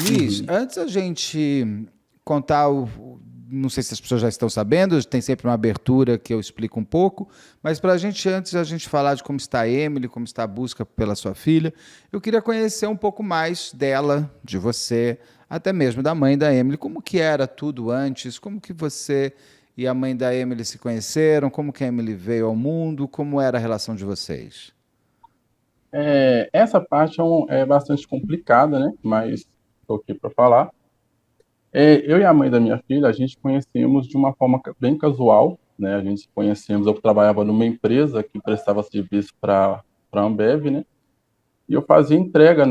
Luiz, Uhum. antes a gente contar não sei se as pessoas já estão sabendo, tem sempre uma abertura que eu explico um pouco, mas para a gente, antes a gente falar de como está a Emily, como está a busca pela sua filha, eu queria conhecer um pouco mais dela, de você, até mesmo da mãe da Emily. Como que era tudo antes? Como que você e a mãe da Emily se conheceram? Como que a Emily veio ao mundo? Como era a relação de vocês? Essa parte é bastante complicada, né? Mas estou aqui para falar. Eu e a mãe da minha filha, a gente conhecemos de uma forma bem casual, né? A gente conhecemos, eu trabalhava numa empresa que prestava serviço para a Ambev, né? E eu fazia entrega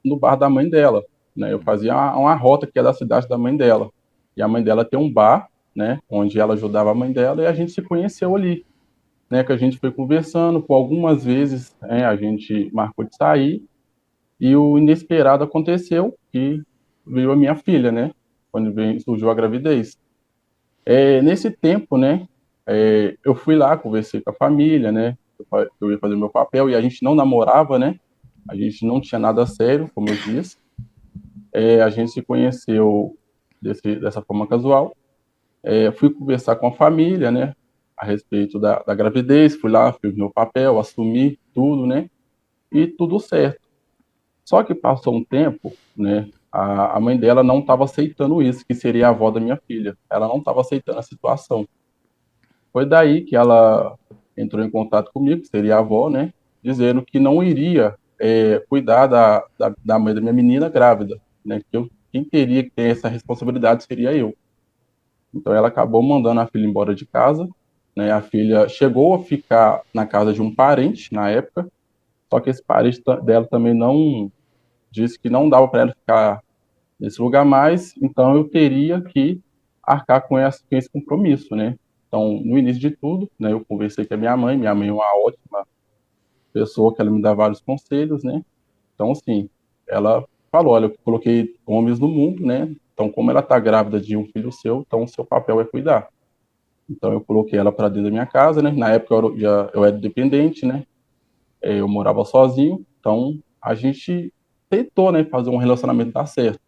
no bar da mãe dela, né? Eu fazia uma rota que é da cidade da mãe dela. E a mãe dela tem um bar, né? Onde ela ajudava a mãe dela e a gente se conheceu ali, né? Que a gente foi conversando, por algumas vezes, a gente marcou de sair e o inesperado aconteceu que veio a minha filha, né? Quando surgiu a gravidez. Nesse tempo, né? Eu fui lá, conversei com a família, né? Eu ia fazer meu papel e a gente não namorava, né? A gente não tinha nada sério, como eu disse. A gente se conheceu dessa forma casual. Fui conversar com a família, né? A respeito da gravidez. Fui lá, fiz meu papel, assumi tudo, né? E tudo certo. Só que passou um tempo, né? A mãe dela não estava aceitando isso, que seria a avó da minha filha. Ela não estava aceitando a situação. Foi daí que ela entrou em contato comigo, que seria a avó, né? Dizendo que não iria cuidar da mãe da minha menina grávida, né? Quem teria que ter essa responsabilidade seria eu. Então ela acabou mandando a filha embora de casa, né? A filha chegou a ficar na casa de um parente na época, só que esse parente dela também não disse que não dava para ela ficar nesse lugar mais, então eu teria que arcar com esse compromisso, né? Então, no início de tudo, né, eu conversei com a minha mãe é uma ótima pessoa, que ela me dá vários conselhos, né? Então, assim, ela falou, olha, eu coloquei homens no mundo, né? Então, como ela está grávida de um filho seu, então o seu papel é cuidar. Então, eu coloquei ela para dentro da minha casa, né? Na época eu era dependente, né? Eu morava sozinho, então a gente tentou, né, fazer um relacionamento dar certo.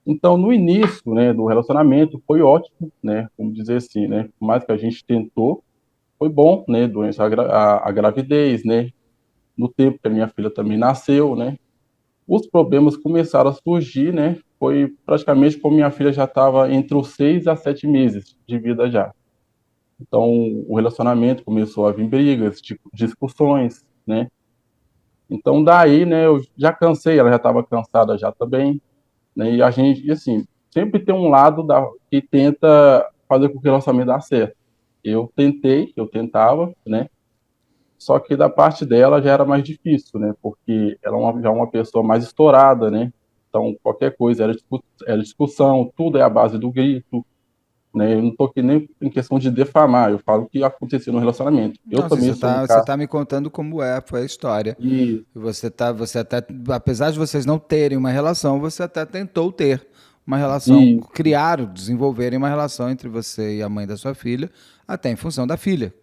Então, no início, né, do relacionamento, foi ótimo, né, vamos dizer assim, né, por mais que a gente tentou, foi bom, né, durante a gravidez, né, no tempo que a minha filha também nasceu, né, os problemas começaram a surgir, né, foi praticamente quando minha filha já estava entre os 6 a 7 meses de vida já. Então, o relacionamento começou a vir brigas, tipo, discussões, né, então daí, né, eu já cansei, ela já estava cansada já também, né? E a gente, e assim, sempre tem um lado que tenta fazer com que o relacionamento dê certo. Eu tentava, né? Só que da parte dela já era mais difícil, né? Porque ela já é uma pessoa mais estourada, né? Então, qualquer coisa era discussão, tudo é a base do grito, né? Eu não tô aqui nem em questão de defamar, eu falo o que aconteceu no relacionamento. Eu Não, assim, também sou um você cara. tá me contando como foi a história. E E você até, apesar de vocês não terem uma relação, você até tentou ter uma relação, e criar, desenvolverem uma relação entre você e a mãe da sua filha, até em função da filha,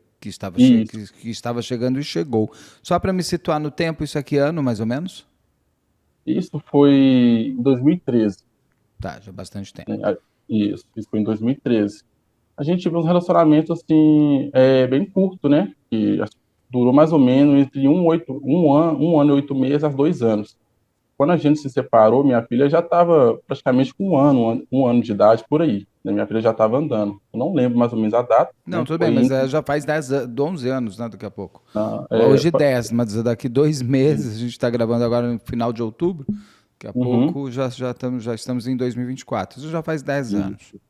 e que estava chegando e chegou. Só para me situar no tempo, isso aqui é ano, mais ou menos? isso foi em 2013, Tá, já há bastante tempo. né? Isso foi em 2013. A gente teve um relacionamento assim, bem curto, né? Que durou mais ou menos entre um ano e 8 meses a 2 anos. Quando a gente se separou, minha filha já estava praticamente com um ano de idade por aí, né? Minha filha já estava andando. Eu não lembro mais ou menos a data, Não, né? tudo bem, Foi mas entre, 11 anos, né, daqui a pouco. na- é, Hoje fa- 10, mas daqui 2 meses, a gente está gravando agora no final de outubro, daqui a uhum, pouco já estamos em 2024. Isso já faz 10 anos. isso,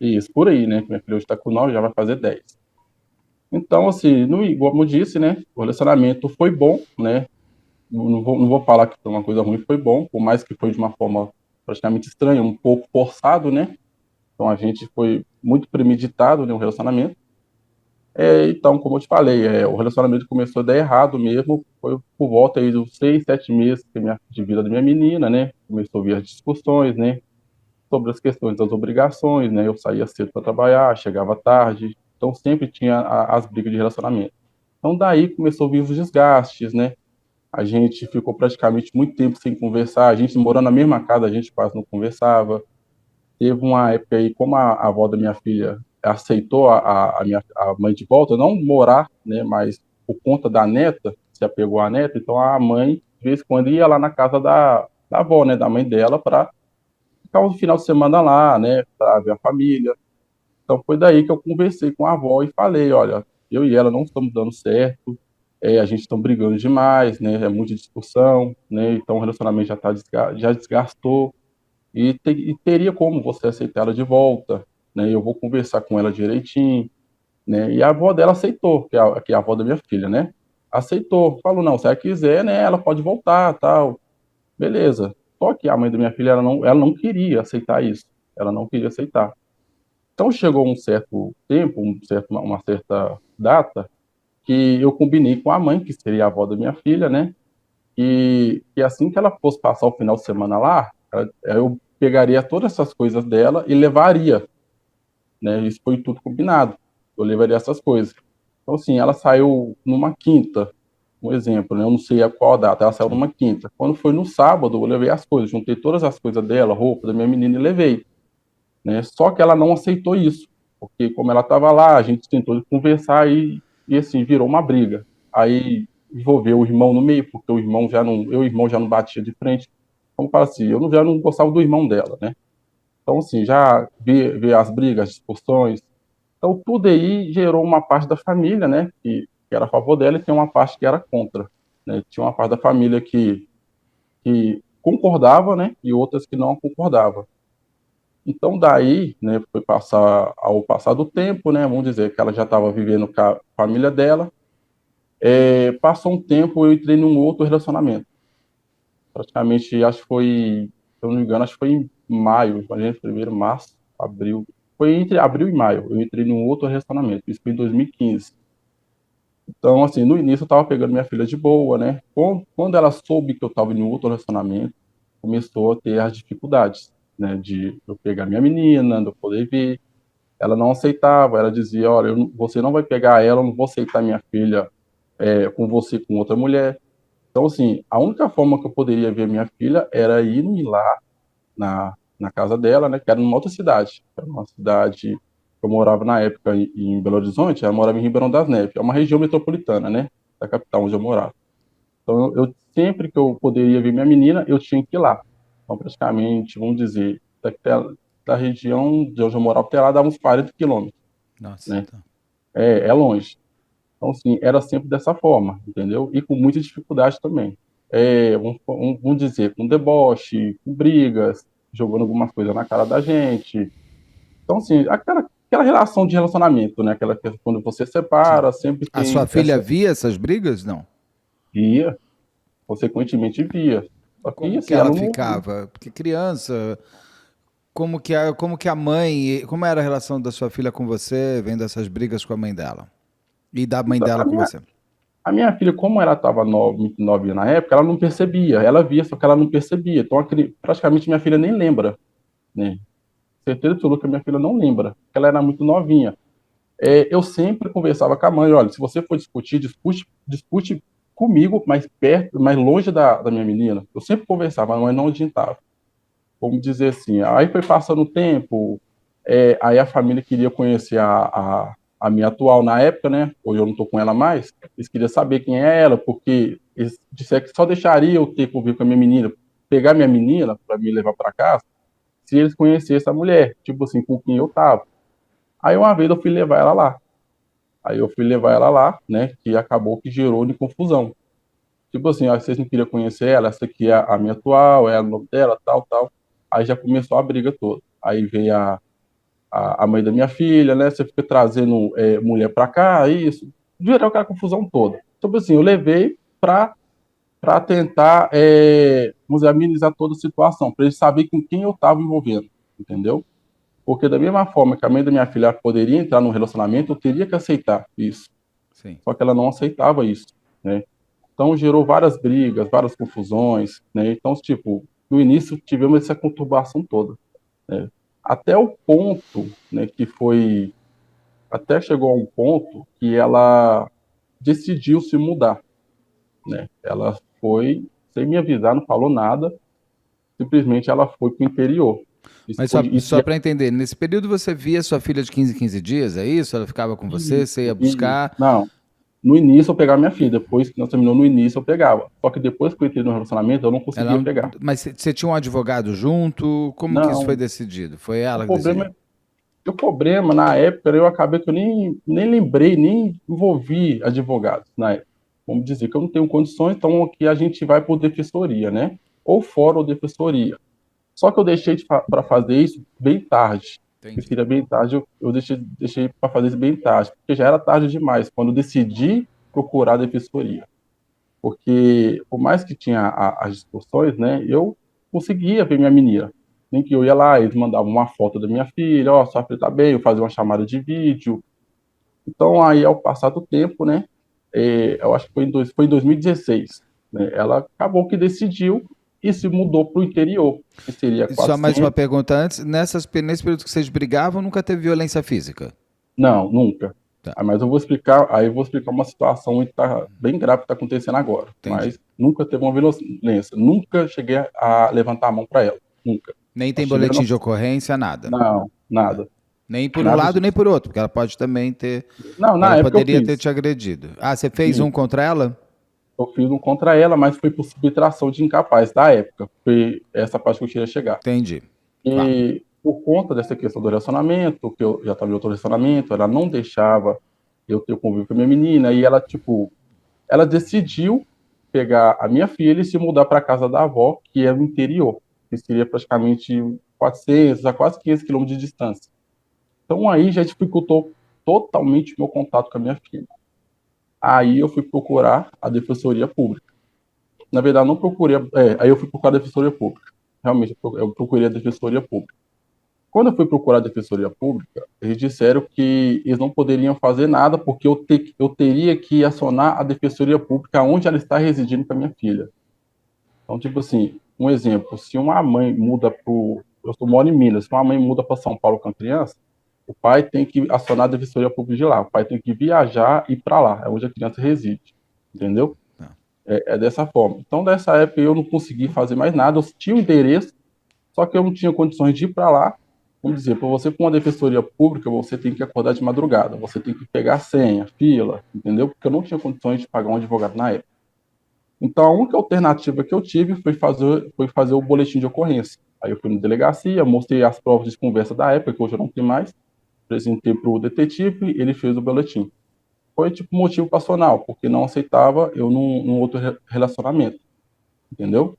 isso, por aí, né? Minha filha hoje está com 9, já vai fazer 10. Então, assim, como eu disse, né? O relacionamento foi bom, né? Não vou falar que foi uma coisa ruim, foi bom, por mais que foi de uma forma praticamente estranha, um pouco forçado, né? Então a gente foi muito premeditado no relacionamento. Então, como eu te falei, o relacionamento começou a dar errado mesmo, foi por volta aí dos 6, 7 meses de vida da minha menina, né? Começou a vir as discussões, né? Sobre as questões das obrigações, né? Eu saía cedo para trabalhar, chegava tarde, então sempre tinha as brigas de relacionamento. Então daí começou a vir os desgastes, né? A gente ficou praticamente muito tempo sem conversar. A gente morando na mesma casa, a gente quase não conversava. Teve uma época aí, como a avó da minha filha aceitou a mãe de volta, não morar, né, mas por conta da neta, se apegou à neta, então a mãe, de vez em quando, ia lá na casa da avó, né, da mãe dela, para ficar o final de semana lá, né, para ver a família. Então foi daí que eu conversei com a avó e falei, olha, eu e ela não estamos dando certo, a gente está brigando demais, né, é muita discussão, né, então o relacionamento já desgastou, e teria como você aceitar ela de volta, né? Eu vou conversar com ela direitinho, né? E a avó dela aceitou, que é a avó da minha filha, né? Aceitou, falou, não, se ela quiser, né, ela pode voltar, tal. Beleza. Só que a mãe da minha filha, ela não queria aceitar isso. Ela não queria aceitar. Então chegou um certo tempo, uma certa data, que eu combinei com a mãe, que seria a avó da minha filha, né? E assim que ela fosse passar o final de semana lá, eu pegaria todas essas coisas dela e levaria, né? Isso foi tudo combinado. Eu levaria essas coisas. Então, assim, ela saiu numa quinta, um exemplo, né? Eu não sei a qual data, ela saiu Sim. numa quinta. Quando foi no sábado, eu levei as coisas, juntei todas as coisas dela, roupa da minha menina e levei, né? Só que ela não aceitou isso, porque como ela estava lá, a gente tentou conversar e assim, virou uma briga. Aí envolveu o irmão no meio, porque eu e o irmão já não batia de frente. Como fala assim, já não gostava do irmão dela, né? Então, assim, já vi as brigas, as discussões. Então, tudo aí gerou uma parte da família, né, que era a favor dela, e tem uma parte que era contra, né? Tinha uma parte da família que concordava, né, e outras que não concordavam. Então, daí, né, ao passar do tempo, né, vamos dizer que ela já estava vivendo com a família dela, passou um tempo, eu entrei num outro relacionamento. Praticamente, acho que foi, se eu não me engano, acho que foi em maio, fevereiro, março, abril. Foi entre abril e maio, eu entrei num outro relacionamento, isso foi em 2015. Então, assim, no início eu tava pegando minha filha de boa, né? Quando ela soube que eu tava em um outro relacionamento, começou a ter as dificuldades, né? De eu pegar minha menina, de eu poder ver. Ela não aceitava, ela dizia, olha, você não vai pegar ela, eu não vou aceitar minha filha com você, com outra mulher. Então, assim, a única forma que eu poderia ver minha filha era ir lá na casa dela, né? Que era numa outra cidade. Era uma cidade que eu morava na época em Belo Horizonte, ela morava em Ribeirão das Neves. É uma região metropolitana, né? Da capital onde eu morava. Então, sempre que eu poderia ver minha menina, eu tinha que ir lá. Então, praticamente, vamos dizer, da região de onde eu morava até lá dava uns 40 quilômetros, Nossa, né? então. É longe. Então, assim, era sempre dessa forma, entendeu? E com muita dificuldade também. Vamos dizer, com deboche, com brigas, jogando algumas coisas na cara da gente. Então, assim, aquela relação de relacionamento, né? Aquela que quando você Sim. separa, sempre A sua tem filha essa via essas brigas? Não. via, consequentemente via. Só que, Como que assim, ela ela não. ficava? Porque criança, como que a mãe, como era a relação da sua filha com você, vendo essas brigas com a mãe dela? E da mãe Então, dela com você? a minha filha, como ela estava muito novinha na época, ela não percebia. Ela via, só que ela não percebia. Então, praticamente minha filha nem lembra, né? Certeza absoluta que a minha filha não lembra, porque ela era muito novinha. Eu sempre conversava com a mãe, olha, se você for discutir, discute comigo, mais perto, mais longe da minha menina. Eu sempre conversava, mas não adiantava. Vamos dizer assim. Aí foi passando o tempo, aí a família queria conhecer a minha atual na época, né? Hoje eu não estou com ela mais. Eles queriam saber quem é ela, porque eles disseram que só deixaria eu ter convívio com a minha menina, pegar minha menina para me levar para casa, se eles conhecessem a mulher, tipo assim, com quem eu tava. Aí uma vez eu fui levar ela lá. Aí eu fui levar ela lá, né? Que acabou que gerou de confusão. Tipo assim, ó, vocês não queriam conhecer ela, essa aqui é a minha atual, é o nome dela, tal, tal. Aí já começou a briga toda. Aí veio a mãe da minha filha, né? Você fica trazendo mulher pra cá, isso. Gerou aquela confusão toda. Tipo assim, eu levei pra tentar, vamos dizer, amenizar toda a situação, pra eles saberem com quem eu tava envolvendo, entendeu? Porque da mesma forma que a mãe da minha filha poderia entrar num relacionamento, eu teria que aceitar isso. Sim. Só que ela não aceitava isso, né? Então gerou várias brigas, várias confusões, né? Então, tipo, no início tivemos essa conturbação toda, né? Até o ponto, né, até chegou a um ponto que ela decidiu se mudar, né? Ela foi sem me avisar, não falou nada, simplesmente ela foi para o interior. Mas só para entender, nesse período você via sua filha de 15 em 15 dias, é isso? Ela ficava com você, você ia buscar? Não, no início eu pegava minha filha, depois que nós terminou no início eu pegava. Só que depois que eu entrei no relacionamento eu não conseguia pegar. Mas você tinha um advogado junto? Como que isso foi Não, decidido? Foi ela o que decidiu? problema, o problema na época eu acabei que eu nem lembrei, nem envolvi advogados na época. Vamos dizer que eu não tenho condições, então aqui a gente vai por defensoria, né? Ou fora ou defensoria. Só que eu deixei para fazer isso bem tarde. Que Entendi. seria bem tarde, eu deixei para fazer isso bem tarde, porque já era tarde demais, quando eu decidi procurar a defensoria. Porque, por mais que tinha as discussões, né, eu conseguia ver minha menina. Nem que eu ia lá, eles mandavam uma foto da minha filha, ó, sua filha tá bem, eu fazia uma chamada de vídeo. Então, aí, ao passar do tempo, né, eu acho que foi em 2016, né, ela acabou que decidiu e se mudou para o interior, que seria E só mais uma 400. pergunta antes. Nesse período que vocês brigavam, nunca teve violência física? Não, nunca. Tá, Mas eu vou explicar uma situação que tá bem grave que está acontecendo agora. entendi. Mas nunca teve uma violência. Nunca cheguei a levantar a mão para ela. Nunca. Nem tem Nós tivemos. boletim de ocorrência, nada. Não, Tá. nada. Nem por um Nada lado, nem disso. por outro, porque ela pode também ter. Não, na Ela época eu poderia ter fiz. te agredido. Ah, você fez um Sim, contra ela? eu fiz um contra ela, mas foi por subtração de incapaz da época. Foi essa parte que eu queria chegar. Entendi. Fala. E por conta dessa questão do relacionamento, que eu já estava em outro relacionamento, ela não deixava eu ter convívio com a minha menina, e ela, tipo, ela decidiu pegar a minha filha e se mudar para a casa da avó, que é no interior, que seria praticamente 400 a quase 500 quilômetros de distância. Então aí já dificultou totalmente o meu contato com a minha filha. Aí eu fui procurar a Defensoria Pública. Na verdade, não procurei, aí eu fui procurar a Defensoria Pública. Realmente, eu procurei a Defensoria Pública. Quando eu fui procurar a Defensoria Pública, eles disseram que eles não poderiam fazer nada porque eu teria que acionar a Defensoria Pública onde ela está residindo com a minha filha. Então, tipo assim, um exemplo, se uma mãe muda para eu moro em Minas, se uma mãe muda para São Paulo com a criança, o pai tem que acionar a Defensoria Pública de lá, o pai tem que viajar e ir para lá, é onde a criança reside, entendeu? Tá. É dessa forma. Então, dessa época eu não consegui fazer mais nada, eu tinha o endereço, só que eu não tinha condições de ir para lá. Vamos dizer, para você com uma defensoria pública, você tem que acordar de madrugada, você tem que pegar senha, fila, entendeu? Porque eu não tinha condições de pagar um advogado na época. Então, a única alternativa que eu tive foi fazer o boletim de ocorrência. Aí eu fui na delegacia, mostrei as provas de conversa da época, que hoje eu não tenho mais, apresentei para o detetive, ele fez o boletim. Foi tipo motivo passional, porque não aceitava eu num outro relacionamento, entendeu?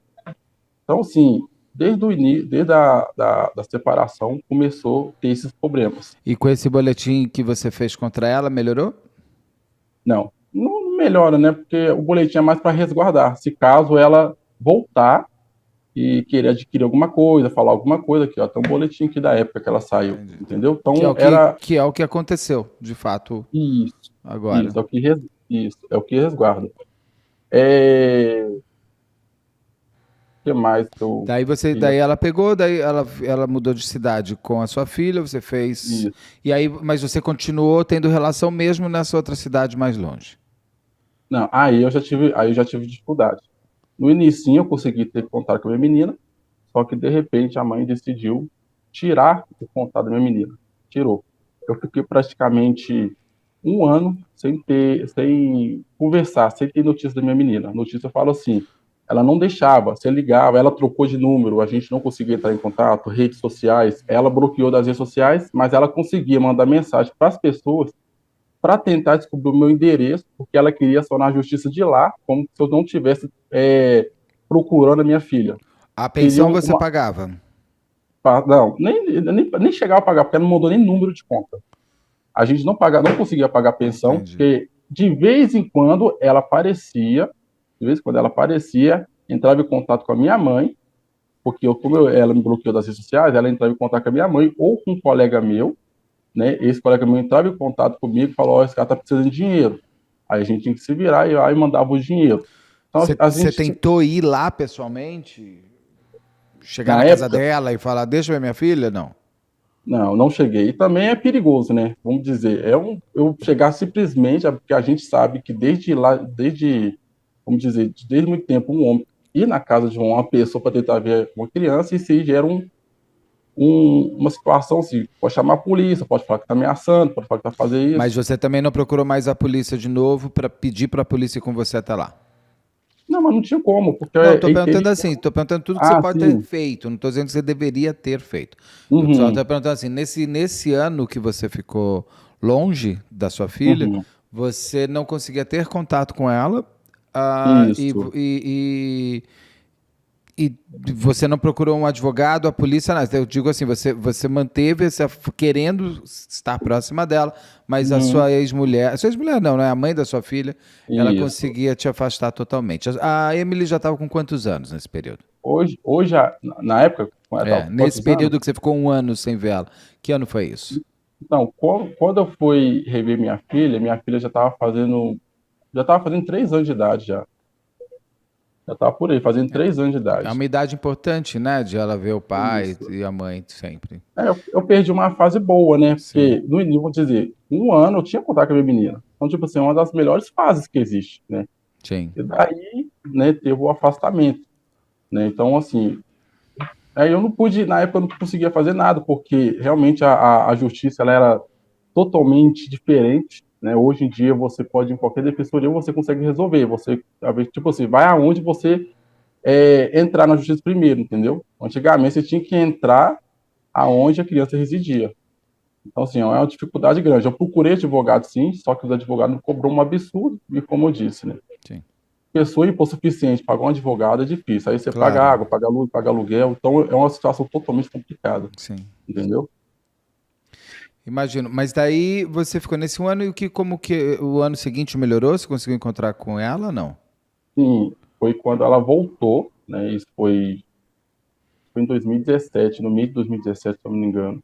Então, assim, desde o início, desde da separação, começou a ter esses problemas. E com esse boletim que você fez contra ela, melhorou? Não, não melhora, né? Porque o boletim é mais para resguardar. Se caso ela voltar e querer adquirir alguma coisa, falar alguma coisa, aqui, ó, tem um boletim aqui da época que ela saiu, Entendi. entendeu? Que é Então, o que é o que aconteceu, de fato, isso, agora. isso, isso, é o que resguarda. O que mais que eu queria... Daí ela pegou, daí ela mudou de cidade com a sua filha, você fez. Isso. E aí, mas você continuou tendo relação mesmo nessa outra cidade mais longe. Não, aí eu já tive dificuldade. No inicinho eu consegui ter contato com a minha menina, só que de repente a mãe decidiu tirar o contato da minha menina. Tirou. Eu fiquei praticamente um ano sem conversar, sem ter notícia da minha menina. Notícia eu falo assim, ela não deixava, você ligava, ela trocou de número, a gente não conseguia entrar em contato, redes sociais, ela bloqueou das redes sociais, mas ela conseguia mandar mensagem para as pessoas para tentar descobrir o meu endereço, porque ela queria acionar a justiça de lá, como se eu não tivesse procurando a minha filha. A Queria pensão você pagava. Não, nem chegava a pagar, porque ela não mandou nem número de conta. A gente não conseguia pagar pensão, Entendi. porque de vez em quando ela aparecia, entrava em contato com a minha mãe, porque ela me bloqueou das redes sociais, ela entrava em contato com a minha mãe ou com um colega meu, né? Esse colega meu entrava em contato comigo e falou: esse cara tá precisando de dinheiro. Aí a gente tinha que se virar e aí mandava o dinheiro. Então, Você tentou ir lá pessoalmente? Chegar na na casa época, dela e falar, deixa eu ver minha filha? Não. não cheguei. E também é perigoso, né? Vamos dizer, eu chegar simplesmente, porque a gente sabe que desde lá, desde vamos dizer, desde muito tempo, um homem ir na casa de uma pessoa para tentar ver uma criança, isso aí gera uma situação assim, pode chamar a polícia, pode falar que está ameaçando, pode falar que vai fazer Mas isso. você também não procurou mais a polícia de novo para pedir para a polícia ir com você até lá? Não, mas não tinha como, porque Não, estou ele perguntando teria. assim, estou perguntando tudo que você Ah, pode ter sim. feito, não estou dizendo que você deveria ter feito. Eu só Uhum, estou perguntando assim, nesse ano que você ficou longe da sua filha, uhum. você não conseguia ter contato com ela, ah, Isso. e você não procurou um advogado, a polícia, não. Eu digo assim, você manteve essa, querendo estar próxima dela, mas Uhum, a sua ex-mulher não, né? A mãe da sua filha, ela isso. conseguia te afastar totalmente. A Emily já estava com quantos anos nesse período? Hoje, na época, quando ela estava É, com nesse quantos anos? período que você ficou um ano sem vê-la. Que ano foi isso? Então, quando eu fui rever minha filha já estava fazendo 3 anos de idade já. Já estava por aí, fazendo 3 anos de É idade. uma idade importante, né? De ela ver o pai Isso. e a mãe sempre. Eu perdi uma fase boa, né? Sim, Porque, no início, vou dizer, um ano eu tinha contato com a minha menina. Então, tipo assim, é uma das melhores fases que existe, né? sim. E daí, né, teve o afastamento, né? Então, assim, aí eu não pude, na época eu não conseguia fazer nada, porque realmente a justiça ela era totalmente diferente, né? Hoje em dia você pode ir em qualquer defensoria, você consegue resolver. Você, tipo assim, vai aonde você entrar na justiça primeiro, entendeu? Antigamente você tinha que entrar aonde a criança residia. Então, assim, é uma dificuldade grande. Eu procurei advogado, sim, só que os advogados me cobrou um absurdo, e como eu disse, né? Sim. Pessoa hipossuficiente, pagar um advogado é difícil. Aí você paga Claro, água, paga luz, paga aluguel. Então, é uma situação totalmente complicada, sim. entendeu? Imagino. Mas daí você ficou nesse um ano e como que o ano seguinte melhorou? Você conseguiu encontrar com ela ou não? Sim, foi quando ela voltou, né? Isso foi em 2017, no mês de 2017, se eu não me engano.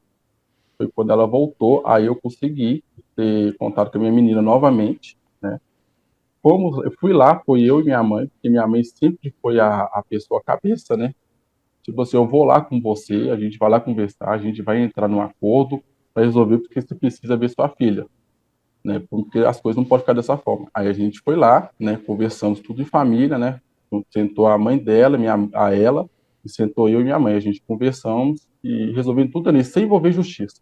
Foi quando ela voltou, aí eu consegui ter contato com a minha menina novamente, né? Como eu fui lá, foi eu e minha mãe, porque minha mãe sempre foi a pessoa cabeça, né? Tipo assim, eu vou lá com você, a gente vai lá conversar, a gente vai entrar num acordo para resolver porque você precisa ver sua filha, né? Porque as coisas não podem ficar dessa forma. Aí a gente foi lá, né? Conversamos tudo em família, né? Sentou a mãe dela, a ela, e sentou eu e minha mãe. A gente conversamos e resolvemos tudo ali, sem envolver justiça.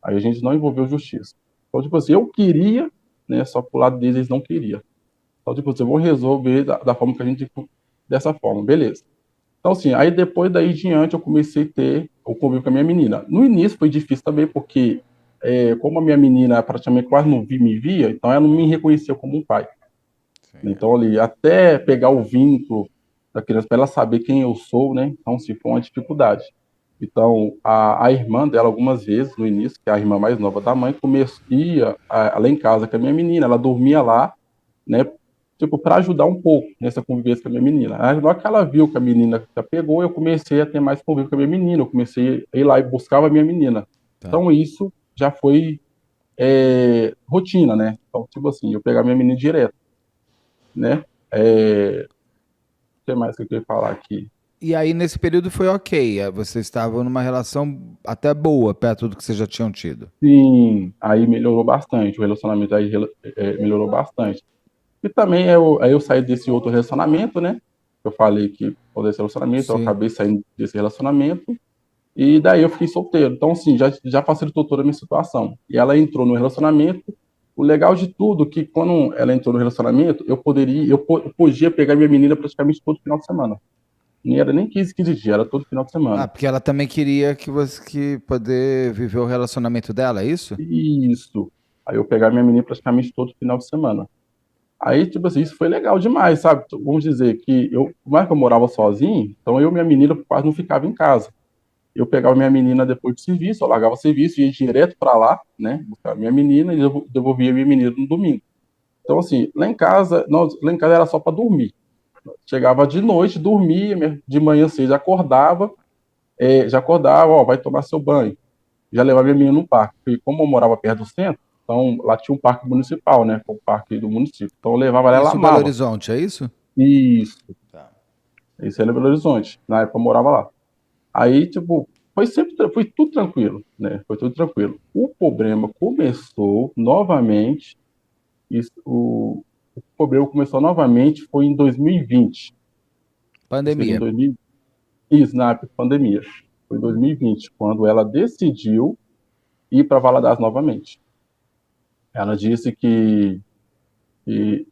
Aí a gente não envolveu justiça. Então, tipo assim, eu queria, né? Só pro lado deles eles não queriam. Então, tipo assim, eu vou resolver da forma que a gente, dessa forma, beleza. Então, assim, aí depois daí em diante eu comecei a ter o convívio com a minha menina. No início foi difícil também, porque como a minha menina praticamente quase não me via, então ela não me reconhecia como um pai. Sim, é. Então, ali, até pegar o vínculo da criança para ela saber quem eu sou, né? Então, assim, foi uma dificuldade. Então, a irmã dela, algumas vezes, no início, que é a irmã mais nova da mãe, ia lá em casa com a minha menina, ela dormia lá, né? Tipo, para ajudar um pouco nessa convivência com a minha menina. Aí, na hora que ela viu que a menina já pegou, eu comecei a ter mais convívio com a minha menina, eu comecei a ir lá e buscava a minha menina. Tá. Então, isso já foi rotina, né? Então, tipo assim, eu pegar minha menina direto, né? O que mais que eu queria falar aqui? E aí, nesse período foi ok. Vocês estavam numa relação até boa, perto do que vocês já tinham tido. Sim, aí melhorou bastante, o relacionamento aí melhorou bastante. E também aí eu saí desse outro relacionamento, né? Eu falei que por desse relacionamento, eu Sim. acabei saindo desse relacionamento, e daí eu fiquei solteiro. Então, assim, já facilitou toda a minha situação. E ela entrou no relacionamento. O legal de tudo é que quando ela entrou no relacionamento, eu podia pegar minha menina praticamente todo final de semana. Não era nem 15 dias, era todo final de Ah, semana. porque ela também queria que poder viver o relacionamento dela, é isso? Isso. Aí eu pegava minha menina praticamente todo final de semana. Aí, tipo assim, isso foi legal demais, sabe? Vamos dizer que por mais que eu morava sozinho, então eu e minha menina quase não ficava em casa. Eu pegava minha menina depois do serviço, eu largava o serviço, ia direto para lá, né? Buscava minha menina e devolvia minha menina no domingo. Então, assim, lá em casa era só para dormir. Chegava de noite, dormia, de manhã cedo já acordava, ó, vai tomar seu banho. Já levava minha menina no parque. E como eu morava perto do centro, então lá tinha um parque municipal, né? O parque do município. Então eu levava ela, ela Isso em Belo amava. Horizonte, é isso? Isso, Tá. isso era Belo Horizonte. Na época eu morava lá. Aí, tipo, foi tudo tranquilo, né? Foi tudo tranquilo. O problema começou novamente, isso, o problema começou novamente foi em 2020. Seria em Pandemia. 2000, isso, na época da pandemia. Foi em 2020, quando ela decidiu ir para Valadares novamente. Ela disse que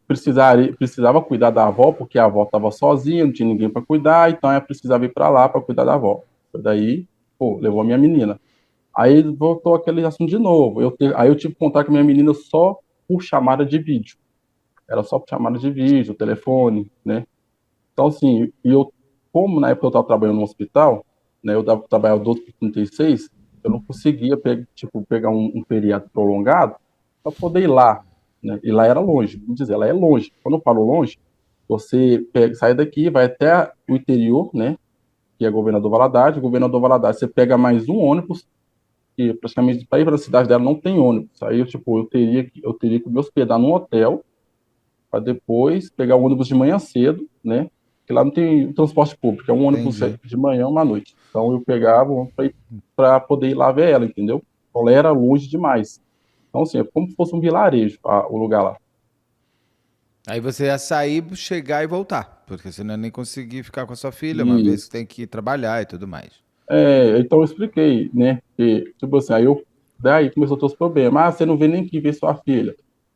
precisava cuidar da avó, porque a avó estava sozinha, não tinha ninguém para cuidar, então ela precisava ir para lá para cuidar da avó. Daí, pô, levou a minha menina. Aí voltou aquele assunto de novo. Aí eu tive que contar com a minha menina só por chamada de vídeo. Era só por chamada de vídeo, telefone, né? Então, assim, como na época eu estava trabalhando no hospital, né, eu trabalhava 12 por 36, eu não conseguia pegar um feriado prolongado para poder ir lá, né? E lá era longe, vamos dizer, lá é longe. Quando eu falo longe, você sai daqui, vai até o interior, né, que é Governador Valadares, você pega mais um ônibus, que praticamente para ir para a cidade dela não tem ônibus. Aí, tipo, eu teria que me hospedar num hotel para depois pegar o ônibus de manhã cedo, né? Que lá não tem transporte público, é um ônibus Entendi. de manhã, uma noite. Então eu pegava para poder ir lá ver ela, entendeu? Então ela era longe demais. Então, assim, é como se fosse um vilarejo o lugar lá. Aí você ia sair, chegar e voltar, porque você não ia nem conseguir ficar com a sua filha, uma E, vez que tem que trabalhar e tudo mais. então eu expliquei, né? Que, tipo assim, daí começou a ter os problemas. Ah, você não vem nem aqui ver sua filha.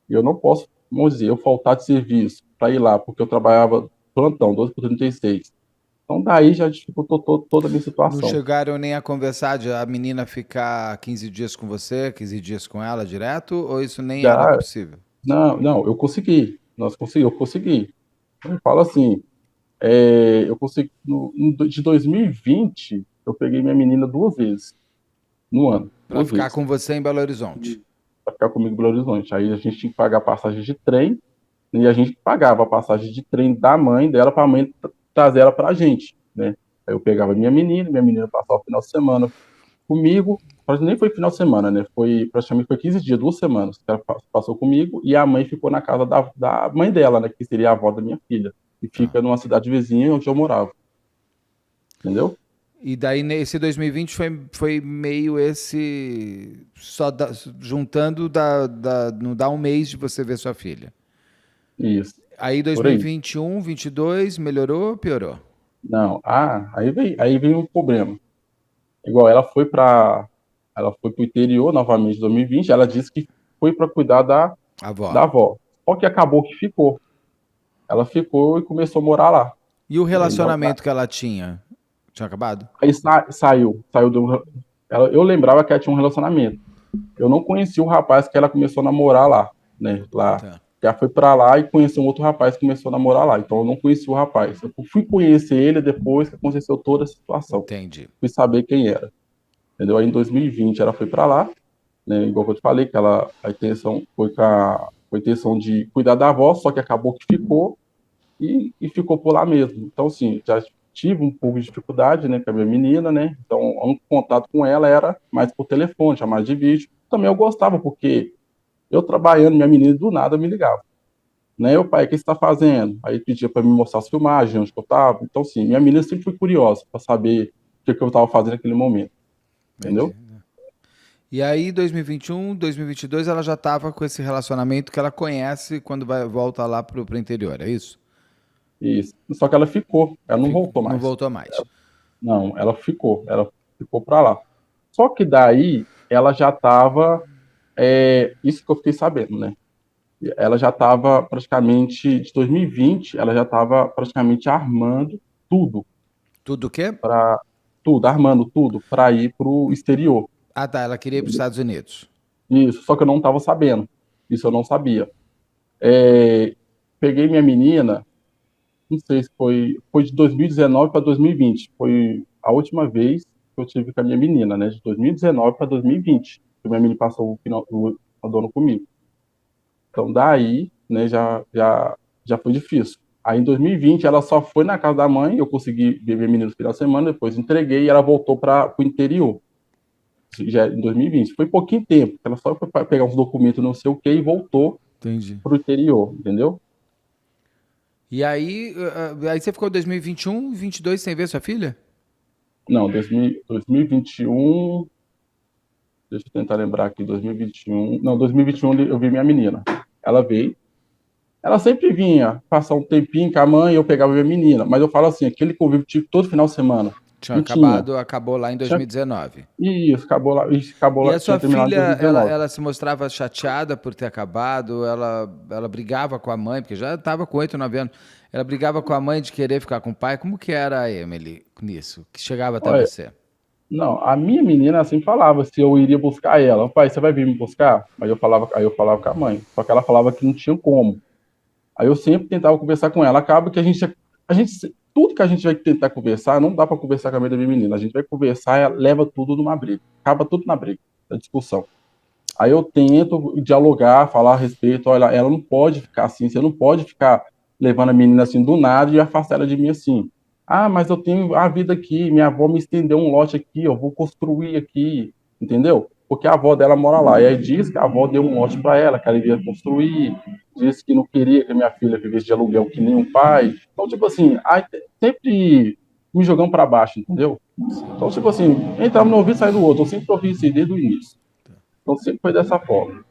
E eu não posso, vamos dizer, eu faltar de serviço para ir lá, porque eu trabalhava plantão, 12 por 36. Então daí já dificultou toda a minha Não situação. chegaram nem a conversar de a menina ficar 15 dias com você, 15 dias com ela direto, ou isso nem era Já, possível? não, não, eu consegui. Eu consegui. Eu falo assim, eu consegui, de 2020, eu peguei minha menina 2 vezes no ano, Pra duas ficar vezes, com você em Belo Horizonte. para ficar comigo em Belo Horizonte. Aí a gente tinha que pagar a passagem de trem, e a gente pagava a passagem de trem da mãe dela para a mãe trazer ela para a gente, né? Aí eu pegava minha menina passava o final de semana comigo, mas nem foi final de semana, né? Praticamente foi 15 dias, 2 semanas que ela passou comigo e a mãe ficou na casa da mãe dela, né? Que seria a avó da minha filha. E Tá. fica numa cidade vizinha onde eu morava, entendeu? E daí nesse 2020 foi meio esse. Só juntando não dá um mês de você ver sua filha. Isso, Aí por aí. 2021, 22, melhorou ou piorou? Não, aí vem um problema. Igual ela foi pro interior novamente em 2020, ela disse que foi para cuidar Avó. da avó. Só que acabou que ficou. Ela ficou e começou a morar lá. E o Né? Então, relacionamento que ela tinha? Tinha acabado? aí saiu eu lembrava que ela tinha um relacionamento. Eu não conhecia o rapaz que ela começou a namorar lá, né? Lá. Tá. Já foi pra lá e conheceu um outro rapaz que começou a namorar lá. Então eu não conhecia o rapaz. Eu fui conhecer ele depois que aconteceu toda a situação. Entendi. Fui saber quem era. Entendeu? Aí em 2020 ela foi pra lá, né? Igual que eu te falei, que a intenção foi com a intenção de cuidar da avó, só que acabou que ficou e ficou por lá mesmo. Então, assim, já tive um pouco de dificuldade, né, com a minha menina, né? Então, o único contato com ela era mais por telefone, chamada de vídeo. Também eu gostava, porque eu trabalhando, minha menina do nada me ligava. Né, pai, o que você está fazendo? Aí pedia para me mostrar as filmagens, onde que eu estava. Então, assim, minha menina sempre foi curiosa para saber o que eu estava fazendo naquele momento, Entendi. entendeu? E aí, 2021, 2022, ela já estava com esse relacionamento que ela conhece quando volta lá pro interior, é isso? Isso. Só que ela ficou, ela não voltou Não mais. voltou mais. Não, ela ficou para lá. Só que daí ela já estava, isso que eu fiquei sabendo, né? Ela já estava praticamente, de 2020, ela já estava praticamente armando tudo Tudo o quê? para armando tudo para ir para o exterior. Ah, tá. Ela queria ir para os Estados Unidos. Isso, só que eu não estava sabendo. Isso eu não sabia. É, peguei minha menina, não sei se foi de 2019 para 2020. Foi a última vez que eu tive com a minha menina, né? De 2019 para 2020. Que minha menina passou o do ano comigo. Então daí, né, já foi difícil. Aí em 2020 ela só foi na casa da mãe, eu consegui ver minha menina no final de semana, depois entreguei e ela voltou para o interior. Já em 2020. Foi pouquinho tempo, ela só foi para pegar uns documentos, não sei o que, e voltou Entendi. para o interior, entendeu? E aí, aí você ficou 2021, 22 sem ver sua filha? Não, 2021, deixa eu tentar lembrar aqui, 2021, não, 2021 eu vi minha menina. Ela veio, Ela sempre vinha passar um tempinho com a mãe, eu pegava minha menina. Mas eu falo assim, aquele convívio que tive todo final de semana. Tinha Não tinha. acabado, acabou lá em Tinha 2019. isso, acabou E lá, a sua tinha terminado em filha, ela, 2019. ela se mostrava chateada por ter acabado? Ela brigava com a mãe, porque já estava com 8, 9 anos. Ela brigava com a mãe de querer ficar com o pai. Como que era a Emily nisso? Que chegava até Olha, você? não, a minha menina assim falava se eu iria buscar ela. Pai, você vai vir me buscar? Aí eu falava com a mãe. Só que ela falava que não tinha como. Aí eu sempre tentava conversar com ela. Acaba que tudo que a gente vai tentar conversar, não dá para conversar com a mãe da minha menina. A gente vai conversar e leva tudo numa briga. Acaba tudo na briga, na discussão. Aí eu tento dialogar, falar a respeito. Olha, ela não pode ficar assim. Você não pode ficar levando a menina assim do nada e afastar ela de mim assim. Ah, mas eu tenho a vida aqui. Minha avó me estendeu um lote aqui. Eu vou construir aqui, entendeu? Porque a avó dela mora lá. E aí diz que a avó deu um lote para ela, que ela iria construir. Disse que não queria que a minha filha vivesse de aluguel que nem um pai. Então, tipo assim, aí sempre me jogando para baixo, entendeu? Então, tipo assim, entrava no ouvido e saía do outro. Eu sempre ouvi isso desde o início. Então sempre foi dessa forma.